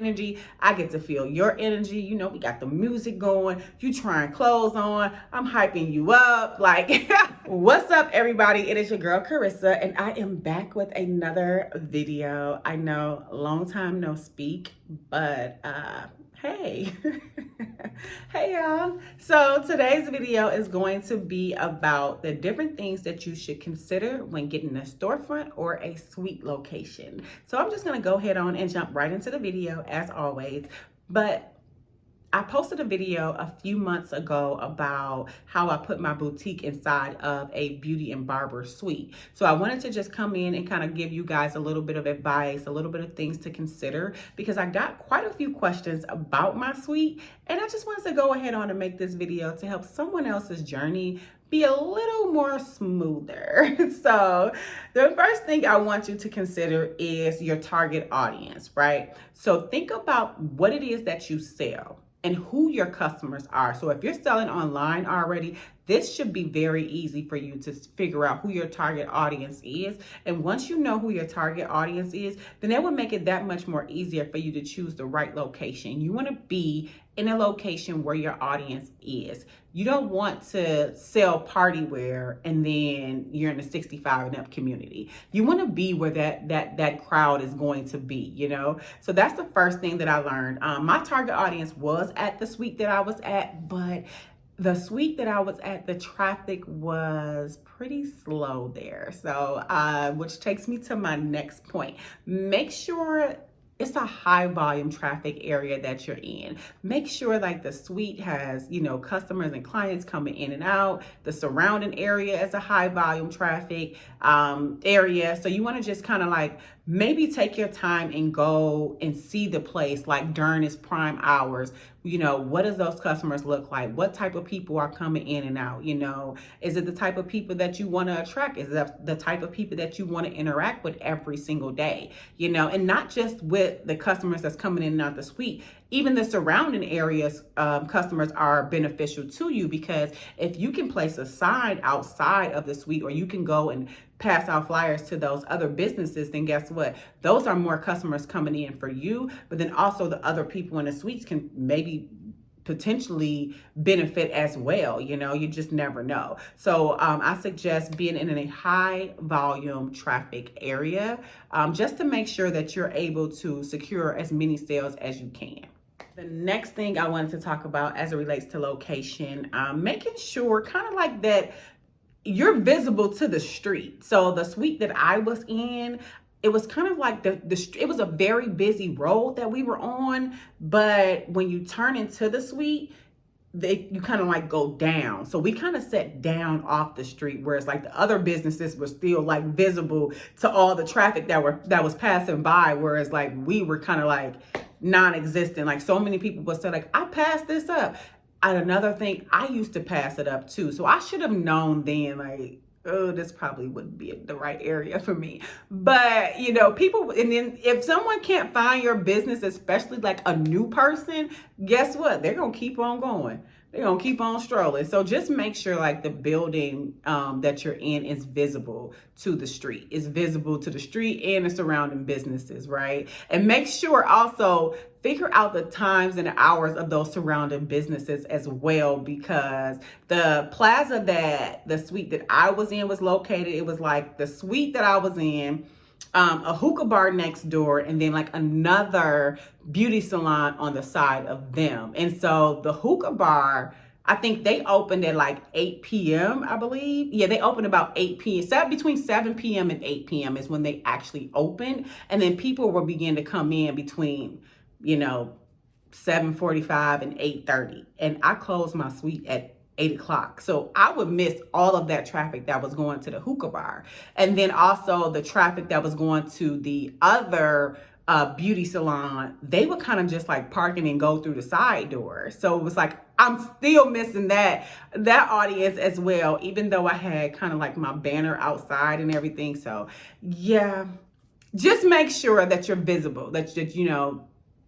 energy, I get to feel your energy. You know, we got the music going, you trying clothes on, I'm hyping you up. Like, what's up, everybody? It is your girl Carissa, and I am back with another video. I know, long time no speak, but hey. Hey y'all. So today's video is going to be about the different things that you should consider when getting a storefront or a suite location. So I'm just going to go ahead on and jump right into the video as always. But I posted a video a few months ago about how I put my boutique inside of a beauty and barber suite. So I wanted to just come in and kind of give you guys a little bit of advice, a little bit of things to consider, because I got quite a few questions about my suite. And I just wanted to go ahead on and make this video to help someone else's journey be a little more smoother. So the first thing I want you to consider is your target audience, right? So think about what it is that you sell and who your customers are. So if you're selling online already, this should be very easy for you to figure out who your target audience is. And once you know who your target audience is, then that will make it that much more easier for you to choose the right location. You want to be in a location where your audience is. You don't want to sell party wear and then you're in the 65 and up community. You want to be where that crowd is going to be, you know? So that's the first thing that I learned. My target audience was at the suite that I was at, but the suite that I was at, the traffic was pretty slow there. So, which takes me to my next point. Make sure it's a high volume traffic area that you're in. Make sure like the suite has, you know, customers and clients coming in and out. The surrounding area is a high volume traffic area. So you want to just kind of like maybe take your time and go and see the place like during its prime hours. You know, what does those customers look like? What type of people are coming in and out? You know, is it the type of people that you want to attract? Is that the type of people that you want to interact with every single day? You know, and not just with the customers that's coming in and out the suite. Even the surrounding areas, customers are beneficial to you, because if you can place a sign outside of the suite, or you can go and pass out flyers to those other businesses, then guess what? Those are more customers coming in for you, but then also the other people in the suites can maybe potentially benefit as well. You know, you just never know. So I suggest being in a high volume traffic area, just to make sure that you're able to secure as many sales as you can. The next thing I wanted to talk about as it relates to location, making sure kind of like that you're visible to the street. So the suite that I was in, it was kind of like it was a very busy road that we were on, but when you turn into the suite, you kind of like go down. So we kind of sat down off the street, whereas like the other businesses were still like visible to all the traffic that was passing by, whereas like we were kind of like non-existent. Like so many people would say like, I passed this up. And another thing, I used to pass it up too. So I should have known then, like, oh, this probably wouldn't be the right area for me. But, you know, people, and then if someone can't find your business, especially like a new person, guess what? They're going to keep on going. They're going to keep on strolling. So just make sure like the building that you're in is visible to the street. It's visible to the street and the surrounding businesses, right? And make sure also figure out the times and the hours of those surrounding businesses as well, because the plaza that the suite that I was in was located, it was like the suite that I was in, a hookah bar next door, and then like another beauty salon on the side of them. And so the hookah bar, I think they opened at like 8 p.m., I believe. Yeah, they opened about 8 p.m. Between 7 p.m. and 8 p.m. is when they actually opened. And then people will begin to come in between, you know, 7:45 and 8:30. And I closed my suite at 8 o'clock. So I would miss all of that traffic that was going to the hookah bar. And then also the traffic that was going to the other beauty salon, they would kind of just like parking and go through the side door. So it was like, I'm still missing that audience as well, even though I had kind of like my banner outside and everything. So yeah, just make sure that you're visible, that you know,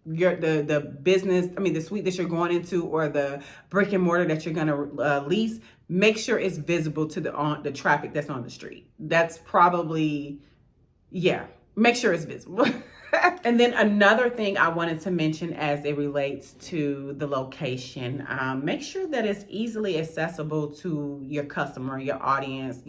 the business, the suite that you're going into, or the brick and mortar that you're going to lease, make sure it's visible to the traffic that's on the street. That's probably, yeah, make sure it's visible. And then another thing I wanted to mention as it relates to the location, make sure that it's easily accessible to your customer, your audience.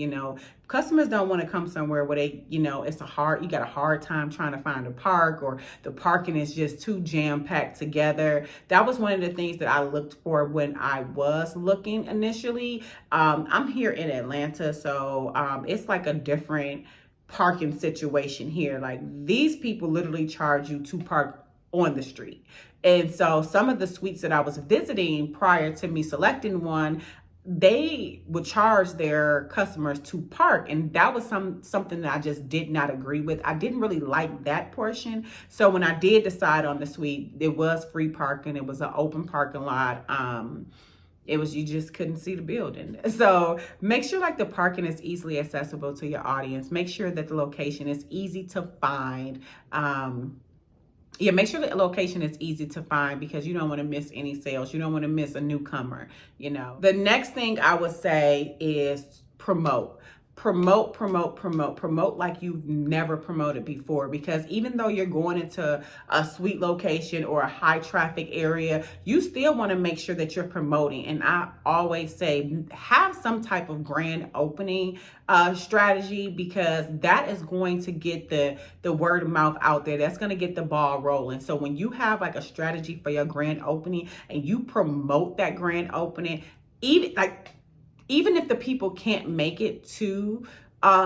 Customers don't want to come somewhere where you got a hard time trying to find a park, or the parking is just too jam-packed together. That was one of the things that I looked for when I was looking initially. I'm here in Atlanta, so it's like a different parking situation here. Like, these people literally charge you to park on the street. And so some of the suites that I was visiting prior to me selecting one, they would charge their customers to park, and that was something that I just did not agree with. I didn't really like that portion. So when I did decide on the suite, it was free parking. It was an open parking lot. You just couldn't see the building. So make sure like the parking is easily accessible to your audience. Make sure that the location is easy to find. Make sure the location is easy to find, because you don't want to miss any sales. You don't want to miss a newcomer. The next thing I would say is promote like you've never promoted before. Because even though you're going into a sweet location or a high traffic area, you still want to make sure that you're promoting. And I always say, have some type of grand opening strategy, because that is going to get the word of mouth out there. That's going to get the ball rolling. So when you have like a strategy for your grand opening and you promote that grand opening, even if the people can't make it to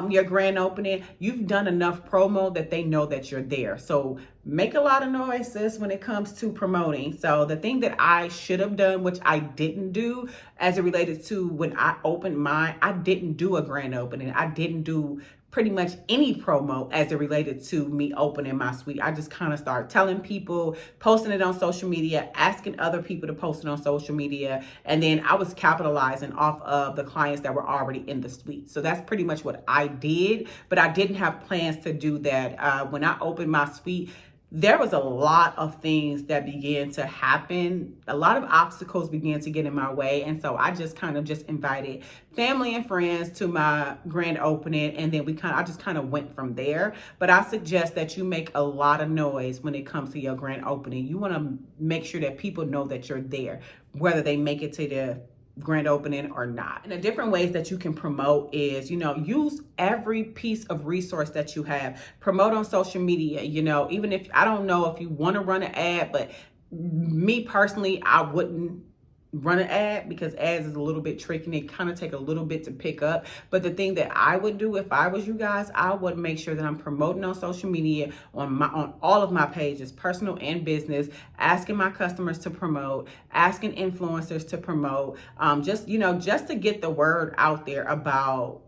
your grand opening, you've done enough promo that they know that you're there. So make a lot of noise, sis, when it comes to promoting. So the thing that I should have done, which I didn't do as it related to when I opened mine, I didn't do a grand opening. I didn't do pretty much any promo as it related to me opening my suite. I just kind of started telling people, posting it on social media, asking other people to post it on social media. And then I was capitalizing off of the clients that were already in the suite. So that's pretty much what I did, but I didn't have plans to do that. When I opened my suite, there was a lot of things that began to happen. A lot of obstacles began to get in my way. And so I just kind of invited family and friends to my grand opening. And then I just kind of went from there. But I suggest that you make a lot of noise when it comes to your grand opening. You want to make sure that people know that you're there, whether they make it to the grand opening or not. And the different ways that you can promote is, use every piece of resource that you have. Promote on social media, even if, I don't know if you want to run an ad, but me personally, I wouldn't run an ad, because ads is a little bit tricky and they kind of take a little bit to pick up. But the thing that I would do if I was you guys, I would make sure that I'm promoting on social media on all of my pages, personal and business, asking my customers to promote, asking influencers to promote, just to get the word out there about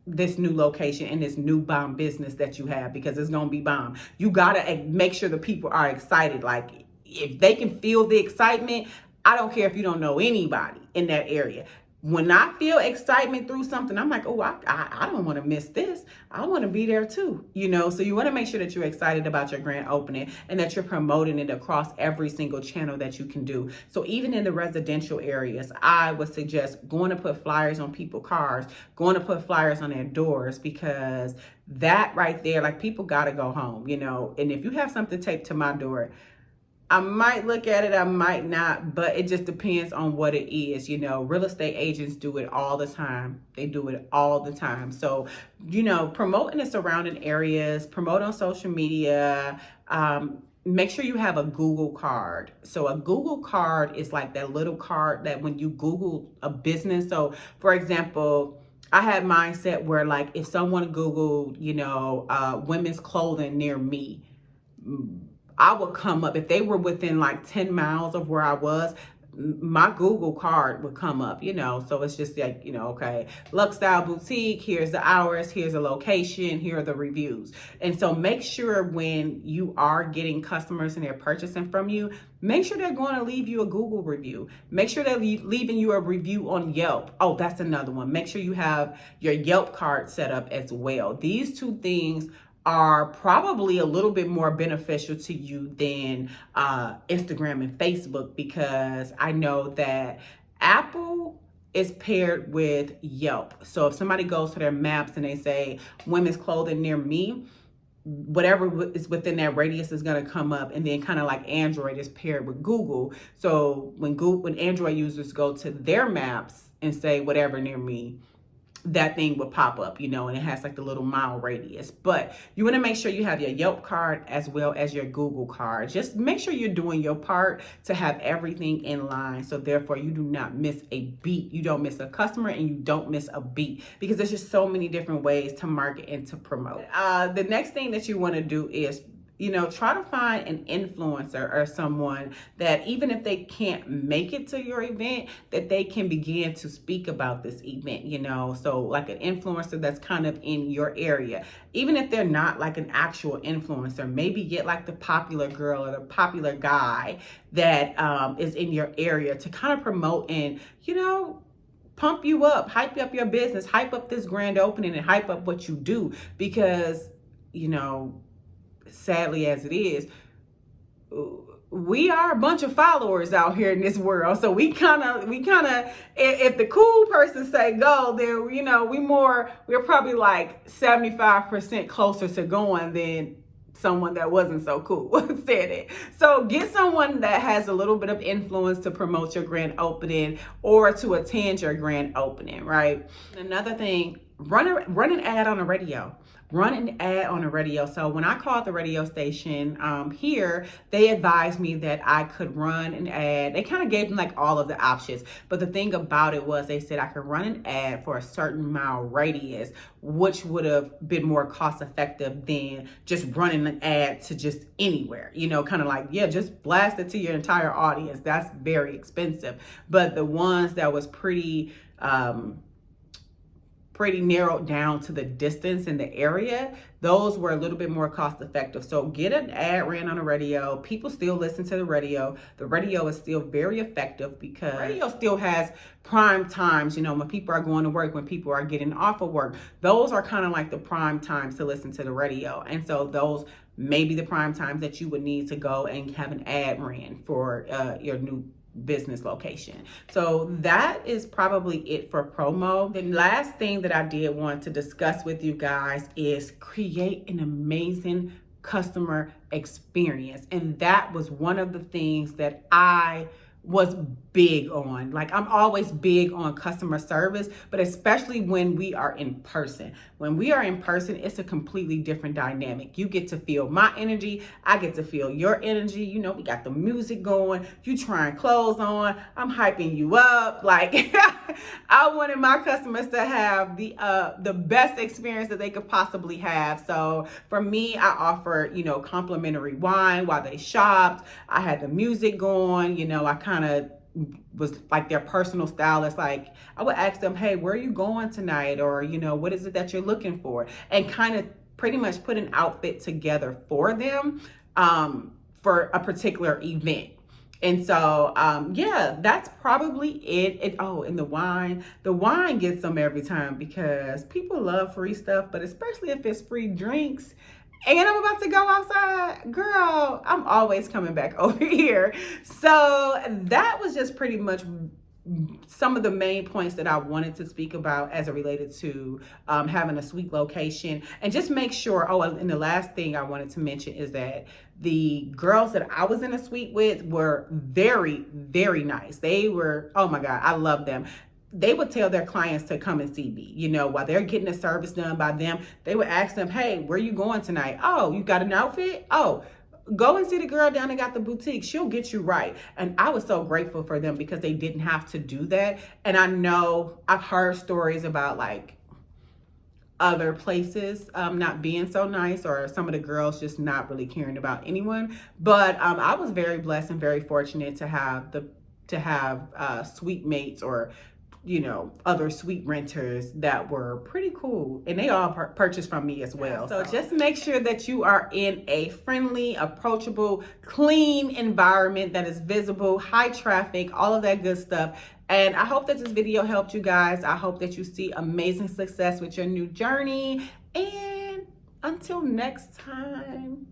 this new location and this new bomb business that you have, because it's going to be bomb. You got to make sure the people are excited. Like, if they can feel the excitement, I don't care if you don't know anybody in that area. When I feel excitement through something, I'm like, oh, I don't want to miss this. I want to be there too, So you want to make sure that you're excited about your grand opening and that you're promoting it across every single channel that you can do. So even in the residential areas, I would suggest going to put flyers on people's cars, going to put flyers on their doors, because that right there, like, people got to go home, And if you have something taped to my door, I might look at it, I might not, but it just depends on what it is. Real estate agents do it all the time. They do it all the time. So, promote in the surrounding areas, promote on social media. Make sure you have a Google card. So a Google card is like that little card that when you Google a business. So for example, I had mine set where, like, if someone Googled, women's clothing near me, I would come up. If they were within like 10 miles of where I was, my Google card would come up, so it's just like, okay, Lux Style Boutique, here's the hours, here's the location, here are the reviews. And so make sure when you are getting customers and they're purchasing from you, make sure they're going to leave you a Google review. Make sure they're leaving you a review on Yelp. Oh, that's another one. Make sure you have your Yelp card set up as well. These two things are probably a little bit more beneficial to you than Instagram and Facebook, because I know that Apple is paired with Yelp. So if somebody goes to their maps and they say women's clothing near me, whatever is within that radius is going to come up. And then kind of like Android is paired with Google. So when Android users go to their maps and say whatever near me, that thing would pop up, you know, and it has like the little mile radius. But you want to make sure you have your Yelp card as well as your Google card. Just make sure you're doing your part to have everything in line. So therefore you do not miss a beat. You don't miss a customer and you don't miss a beat, because there's just so many different ways to market and to promote. The next thing that you want to do is, you know, try to find an influencer or someone that even if they can't make it to your event, that they can begin to speak about this event, you know. So like an influencer that's kind of in your area, even if they're not like an actual influencer, maybe get like the popular girl or the popular guy that is in your area to kind of promote and, you know, pump you up, hype up your business, hype up this grand opening and hype up what you do. Because, you know, sadly as it is, we are a bunch of followers out here in this world. So we kind of, if the cool person say go, then, you know, we're probably like 75% closer to going than someone that wasn't so cool said it. So get someone that has a little bit of influence to promote your grand opening or to attend your grand opening, right? Another thing, run an ad on the radio. Run an ad on the radio. So when I called the radio station here, they advised me that I could run an ad. They kind of gave me like all of the options. But the thing about it was they said I could run an ad for a certain mile radius, which would have been more cost effective than just running an ad to just anywhere, you know, kind of like, yeah, just blast it to your entire audience. That's very expensive. But the ones that was pretty narrowed down to the distance in the area, those were a little bit more cost effective. So get an ad ran on the radio. People still listen to the radio. The radio is still very effective because radio still has prime times, you know, when people are going to work, when people are getting off of work. Those are kind of like the prime times to listen to the radio. And so those may be the prime times that you would need to go and have an ad ran for your new business location. So that is probably it for promo. The last thing that I did want to discuss with you guys is create an amazing customer experience. And that was one of the things that I was big on. Like, I'm always big on customer service, but especially when we are in person. When we are in person, it's a completely different dynamic. You get to feel my energy. I get to feel your energy. You know, we got the music going. You trying clothes on. I'm hyping you up. Like, I wanted my customers to have the best experience that they could possibly have. So for me, I offer, you know, complimentary wine while they shopped. I had the music going. You know, I kind of was like their personal stylist. Like, I would ask them, hey, where are you going tonight? Or, you know, what is it that you're looking for? And kind of pretty much put an outfit together for them for a particular event. And so, yeah, that's probably it. Oh, and the wine gets them every time because people love free stuff, but especially if it's free drinks. And I'm about to go outside, girl, I'm always coming back over here. So that was just pretty much some of the main points that I wanted to speak about as it related to having a suite location. And just make sure, oh, and the last thing I wanted to mention is that the girls that I was in a suite with were very, very nice. They were, oh my God, I love them. They would tell their clients to come and see me, you know, while they're getting a service done by them. They would ask them, hey, where you going tonight? Oh, you got an outfit? Oh, go and see the girl down there got the boutique. She'll get you right. And I was so grateful for them because they didn't have to do that. And I know I've heard stories about like other places not being so nice, or some of the girls just not really caring about anyone. But I was very blessed and very fortunate to have suite mates, or you know, other suite renters that were pretty cool, and they all purchased from me as well. So just make sure that you are in a friendly, approachable, clean environment that is visible, high traffic, all of that good stuff. And I hope that this video helped you guys. I hope that you see amazing success with your new journey. And until next time.